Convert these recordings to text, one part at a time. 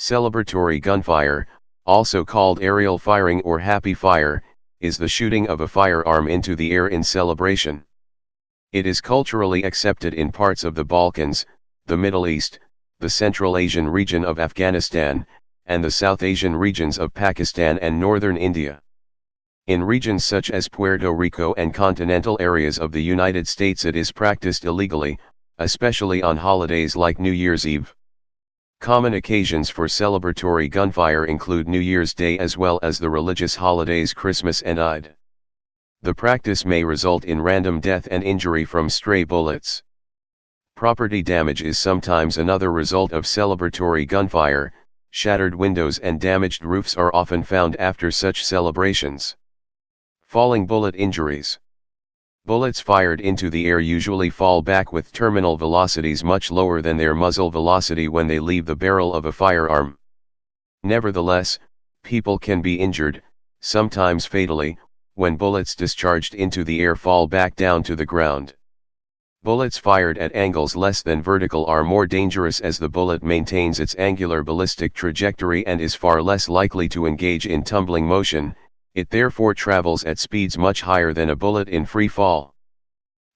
Celebratory gunfire, also called aerial firing or happy fire, is the shooting of a firearm into the air in celebration. It is culturally accepted in parts of the Balkans, the Middle East, the Central Asian region of Afghanistan, and the South Asian regions of Pakistan and northern India. In regions such as Puerto Rico and continental areas of the United States it is practiced illegally, especially on holidays like New Year's Eve. Common occasions for celebratory gunfire include New Year's Day as well as the religious holidays Christmas and Eid. The practice may result in random death and injury from stray bullets. Property damage is sometimes another result of celebratory gunfire. Shattered windows and damaged roofs are often found after such celebrations. Falling bullet injuries. Bullets fired into the air usually fall back with terminal velocities much lower than their muzzle velocity when they leave the barrel of a firearm. Nevertheless, people can be injured, sometimes fatally, when bullets discharged into the air fall back down to the ground. Bullets fired at angles less than vertical are more dangerous as the bullet maintains its angular ballistic trajectory and is far less likely to engage in tumbling motion. It therefore travels at speeds much higher than a bullet in free fall.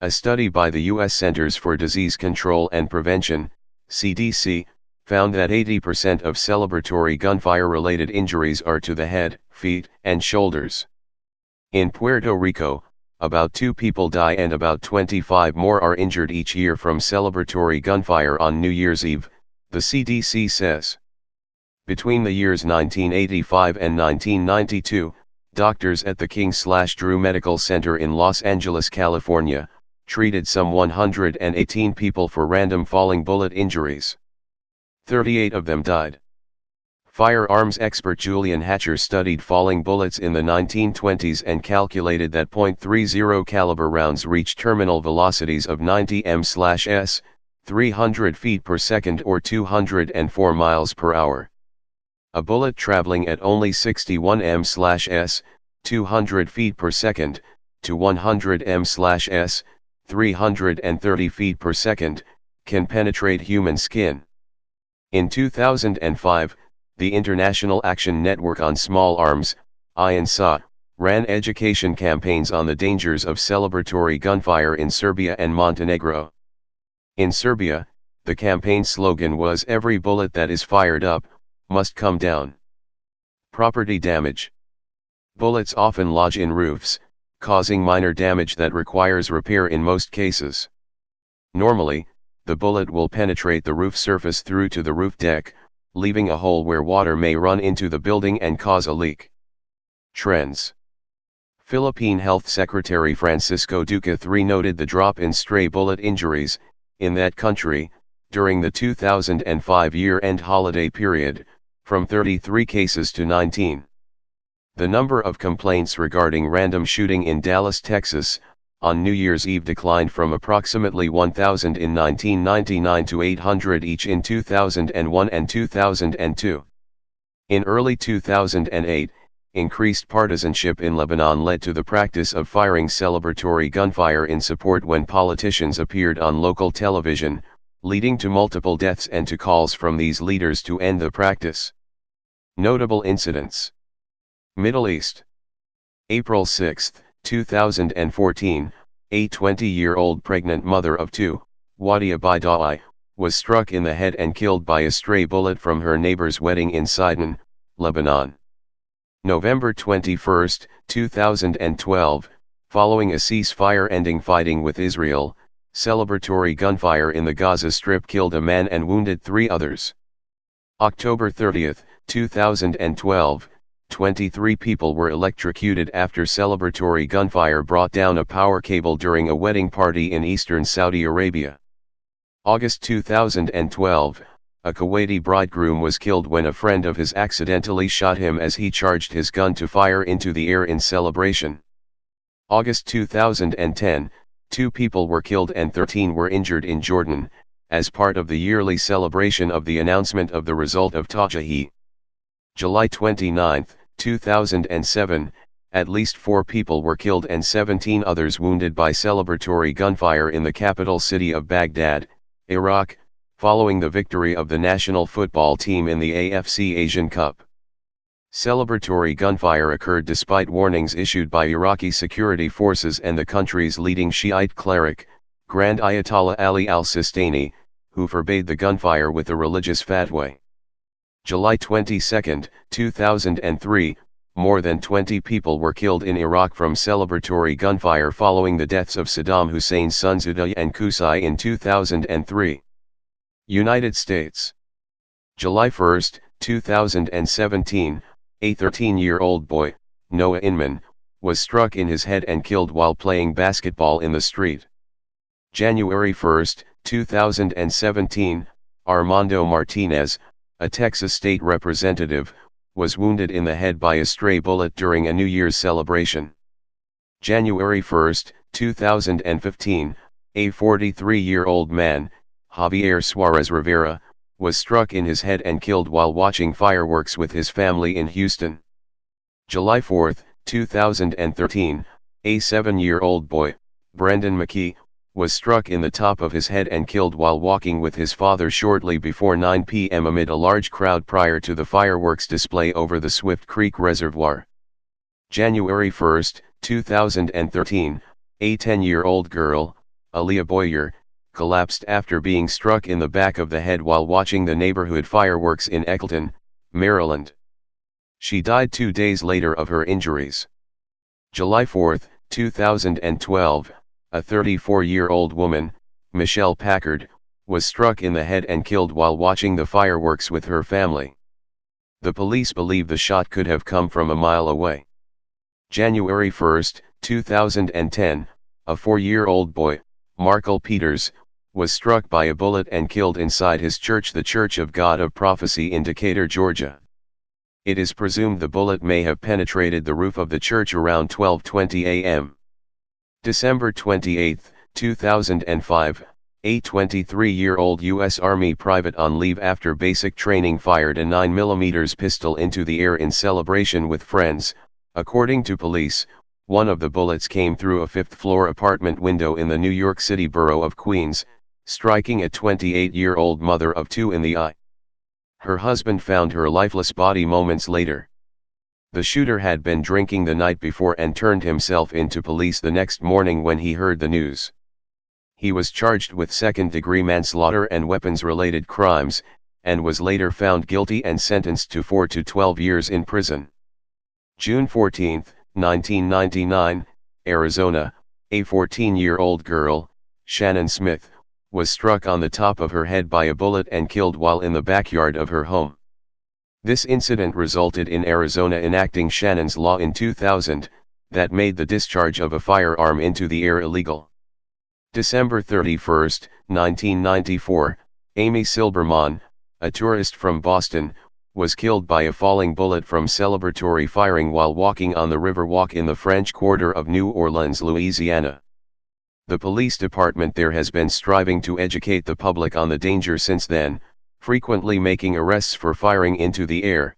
A study by the U.S. Centers for Disease Control and Prevention, CDC, found that 80% of celebratory gunfire-related injuries are to the head, feet, and shoulders. In Puerto Rico, about 2 people die and about 25 more are injured each year from celebratory gunfire on New Year's Eve, the CDC says. Between the years 1985 and 1992, doctors at the King/Drew Medical Center in Los Angeles, California, treated some 118 people for random falling bullet injuries. 38 of them died. Firearms expert Julian Hatcher studied falling bullets in the 1920s and calculated that .30 caliber rounds reach terminal velocities of 90 mph, 300 feet per second or 204 miles per hour. A bullet traveling at only 61 mph, 200 feet per second, to 100 mph, 330 feet per second, can penetrate human skin. In 2005, the International Action Network on Small Arms, INSA, ran education campaigns on the dangers of celebratory gunfire in Serbia and Montenegro. In Serbia, the campaign slogan was "Every bullet that is fired up must come down." Property damage. Bullets often lodge in roofs, causing minor damage that requires repair in most cases. Normally, the bullet will penetrate the roof surface through to the roof deck, leaving a hole where water may run into the building and cause a leak. Trends. Philippine Health Secretary Francisco Duque III noted the drop in stray bullet injuries in that country during the 2005 year-end holiday period, from 33 cases to 19. The number of complaints regarding random shooting in Dallas, Texas, on New Year's Eve declined from approximately 1,000 in 1999 to 800 each in 2001 and 2002. In early 2008, increased partisanship in Lebanon led to the practice of firing celebratory gunfire in support when politicians appeared on local television, leading to multiple deaths and to calls from these leaders to end the practice. Notable incidents. Middle East. April 6, 2014, a 20-year-old pregnant mother of 2, Wadia Baidawi, was struck in the head and killed by a stray bullet from her neighbor's wedding in Sidon, Lebanon. November 21, 2012, following a ceasefire ending fighting with Israel, celebratory gunfire in the Gaza Strip killed a man and wounded 3 others. October 30, 2012, 23 people were electrocuted after celebratory gunfire brought down a power cable during a wedding party in eastern Saudi Arabia. August 2012, a Kuwaiti bridegroom was killed when a friend of his accidentally shot him as he charged his gun to fire into the air in celebration. August 2010, 2 people were killed and 13 were injured in Jordan, as part of the yearly celebration of the announcement of the result of Tajahi. July 29, 2007, at least 4 people were killed and 17 others wounded by celebratory gunfire in the capital city of Baghdad, Iraq, following the victory of the national football team in the AFC Asian Cup. Celebratory gunfire occurred despite warnings issued by Iraqi security forces and the country's leading Shiite cleric, Grand Ayatollah Ali al-Sistani, who forbade the gunfire with a religious fatwa. July 22, 2003, more than 20 people were killed in Iraq from celebratory gunfire following the deaths of Saddam Hussein's sons Uday and Qusay in 2003. United States. July 1, 2017, a 13-year-old boy, Noah Inman, was struck in his head and killed while playing basketball in the street. January 1, 2017, Armando Martinez, a Texas state representative, was wounded in the head by a stray bullet during a New Year's celebration. January 1, 2015, a 43-year-old man, Javier Suarez Rivera, was struck in his head and killed while watching fireworks with his family in Houston. July 4, 2013, a 7-year-old boy, Brendan McKee, was struck in the top of his head and killed while walking with his father shortly before 9 p.m. amid a large crowd prior to the fireworks display over the Swift Creek Reservoir. January 1, 2013, a 10-year-old girl, Aaliyah Boyer, collapsed after being struck in the back of the head while watching the neighborhood fireworks in Eckleton, Maryland. She died 2 days later of her injuries. July 4, 2012, a 34-year-old woman, Michelle Packard, was struck in the head and killed while watching the fireworks with her family. The police believe the shot could have come from a mile away. January 1, 2010, a 4-year-old boy, Markel Peters, was struck by a bullet and killed inside his church, the Church of God of Prophecy in Decatur, Georgia. It is presumed the bullet may have penetrated the roof of the church around 12:20 a.m. December 28, 2005, a 23-year-old U.S. Army private on leave after basic training fired a 9mm pistol into the air in celebration with friends. According to police, one of the bullets came through a 5th-floor apartment window in the New York City borough of Queens, striking a 28-year-old mother of 2 in the eye. Her husband found her lifeless body moments later. The shooter had been drinking the night before and turned himself in to police the next morning when he heard the news. He was charged with second-degree manslaughter and weapons-related crimes, and was later found guilty and sentenced to 4 to 12 years in prison. June 14, 1999, Arizona, a 14-year-old girl, Shannon Smith, was struck on the top of her head by a bullet and killed while in the backyard of her home. This incident resulted in Arizona enacting Shannon's Law in 2000, that made the discharge of a firearm into the air illegal. December 31, 1994, Amy Silberman, a tourist from Boston, was killed by a falling bullet from celebratory firing while walking on the Riverwalk in the French Quarter of New Orleans, Louisiana. The police department there has been striving to educate the public on the danger since then, frequently making arrests for firing into the air.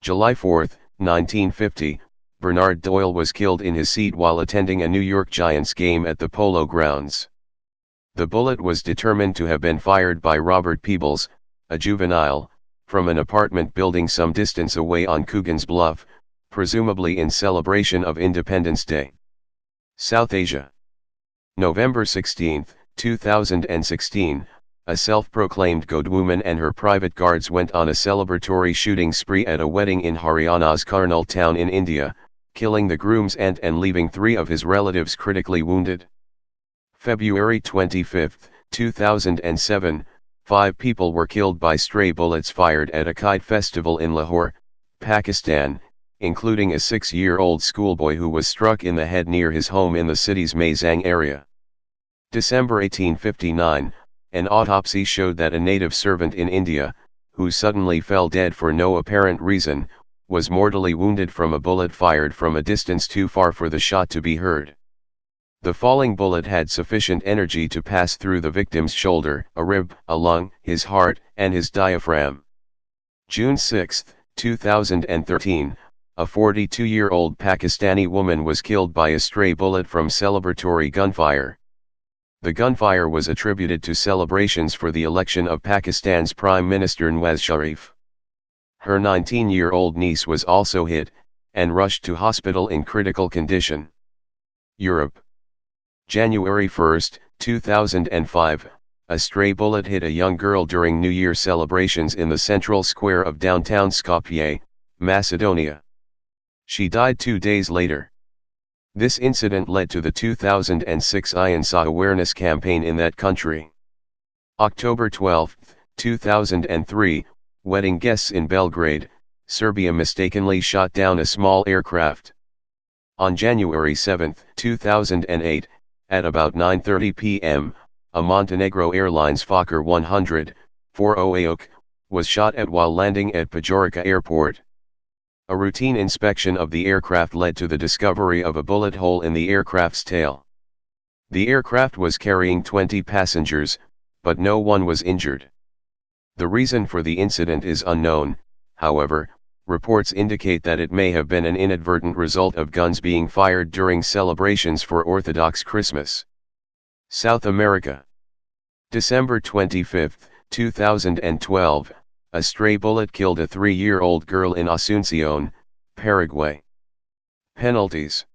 July 4, 1950, Bernard Doyle was killed in his seat while attending a New York Giants game at the Polo Grounds. The bullet was determined to have been fired by Robert Peebles, a juvenile, from an apartment building some distance away on Coogan's Bluff, presumably in celebration of Independence Day. South Asia. November 16, 2016, a self-proclaimed god woman and her private guards went on a celebratory shooting spree at a wedding in Haryana's Karnal town in India, killing the groom's aunt and leaving 3 of his relatives critically wounded. February 25, 2007, 5 people were killed by stray bullets fired at a kite festival in Lahore, Pakistan, including a 6-year-old schoolboy who was struck in the head near his home in the city's Maizang area. December 1859, an autopsy showed that a native servant in India, who suddenly fell dead for no apparent reason, was mortally wounded from a bullet fired from a distance too far for the shot to be heard. The falling bullet had sufficient energy to pass through the victim's shoulder, a rib, a lung, his heart, and his diaphragm. June 6, 2013, a 42-year-old Pakistani woman was killed by a stray bullet from celebratory gunfire. The gunfire was attributed to celebrations for the election of Pakistan's Prime Minister Nawaz Sharif. Her 19-year-old niece was also hit, and rushed to hospital in critical condition. Europe. January 1, 2005, a stray bullet hit a young girl during New Year celebrations in the central square of downtown Skopje, Macedonia. She died 2 days later. This incident led to the 2006 INSA awareness campaign in that country. October 12, 2003, wedding guests in Belgrade, Serbia mistakenly shot down a small aircraft. On January 7, 2008, at about 9:30 p.m., a Montenegro Airlines Fokker 100, 40AOK, was shot at while landing at Pajorica Airport. A routine inspection of the aircraft led to the discovery of a bullet hole in the aircraft's tail. The aircraft was carrying 20 passengers, but no one was injured. The reason for the incident is unknown. However, reports indicate that it may have been an inadvertent result of guns being fired during celebrations for Orthodox Christmas. South America. December 25, 2012, a stray bullet killed a 3-year-old girl in Asunción, Paraguay. Penalties.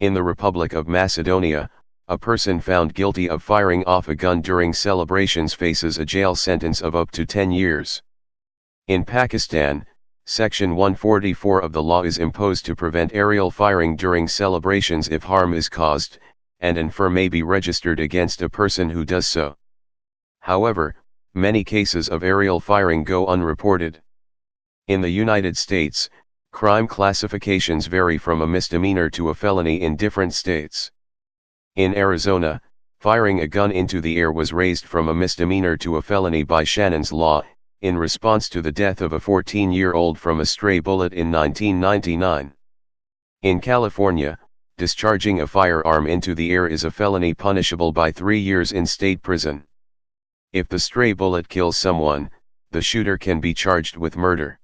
In the Republic of Macedonia, a person found guilty of firing off a gun during celebrations faces a jail sentence of up to 10 years. In Pakistan, Section 144 of the law is imposed to prevent aerial firing during celebrations if harm is caused, and an FIR may be registered against a person who does so. However, many cases of aerial firing go unreported. In the United States, crime classifications vary from a misdemeanor to a felony in different states. In Arizona, firing a gun into the air was raised from a misdemeanor to a felony by Shannon's Law, in response to the death of a 14-year-old from a stray bullet in 1999. In California, discharging a firearm into the air is a felony punishable by 3 years in state prison. If the stray bullet kills someone, the shooter can be charged with murder.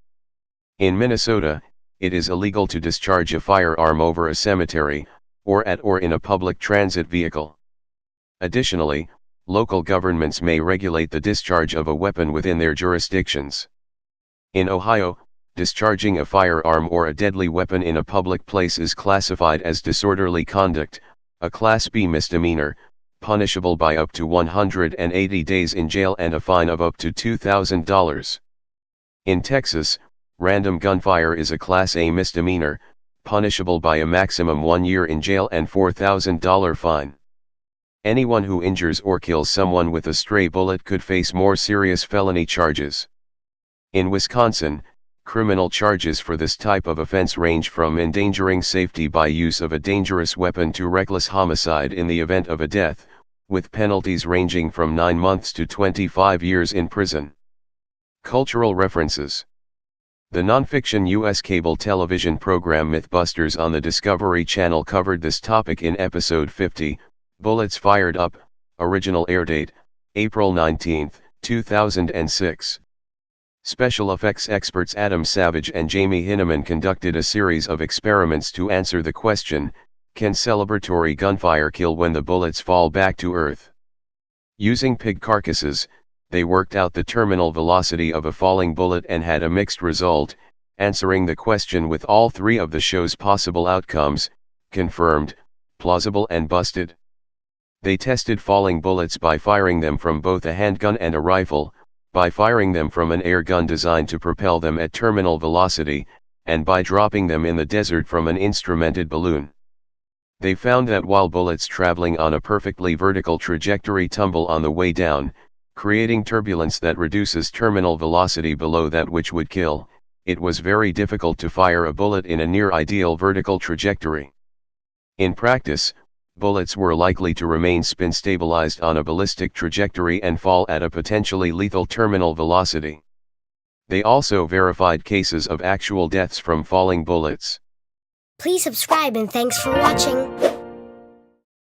In Minnesota, it is illegal to discharge a firearm over a cemetery, or at or in a public transit vehicle. Additionally, local governments may regulate the discharge of a weapon within their jurisdictions. In Ohio, discharging a firearm or a deadly weapon in a public place is classified as disorderly conduct, a Class B misdemeanor, punishable by up to 180 days in jail and a fine of up to $2,000. In Texas, random gunfire is a Class A misdemeanor, punishable by a maximum 1 year in jail and $4,000 fine. Anyone who injures or kills someone with a stray bullet could face more serious felony charges. In Wisconsin, criminal charges for this type of offense range from endangering safety by use of a dangerous weapon to reckless homicide in the event of a death, with penalties ranging from 9 months to 25 years in prison. Cultural references. The nonfiction U.S. cable television program Mythbusters on the Discovery Channel covered this topic in episode 50, Bullets Fired Up, original airdate, April 19, 2006. Special effects experts Adam Savage and Jamie Hinneman conducted a series of experiments to answer the question, can celebratory gunfire kill when the bullets fall back to Earth? Using pig carcasses, they worked out the terminal velocity of a falling bullet and had a mixed result, answering the question with all 3 of the show's possible outcomes, confirmed, plausible and busted. They tested falling bullets by firing them from both a handgun and a rifle, by firing them from an air gun designed to propel them at terminal velocity, and by dropping them in the desert from an instrumented balloon. They found that while bullets traveling on a perfectly vertical trajectory tumble on the way down, creating turbulence that reduces terminal velocity below that which would kill, it was very difficult to fire a bullet in a near-ideal vertical trajectory. In practice, bullets were likely to remain spin-stabilized on a ballistic trajectory and fall at a potentially lethal terminal velocity. They also verified cases of actual deaths from falling bullets. Please subscribe and thanks for watching.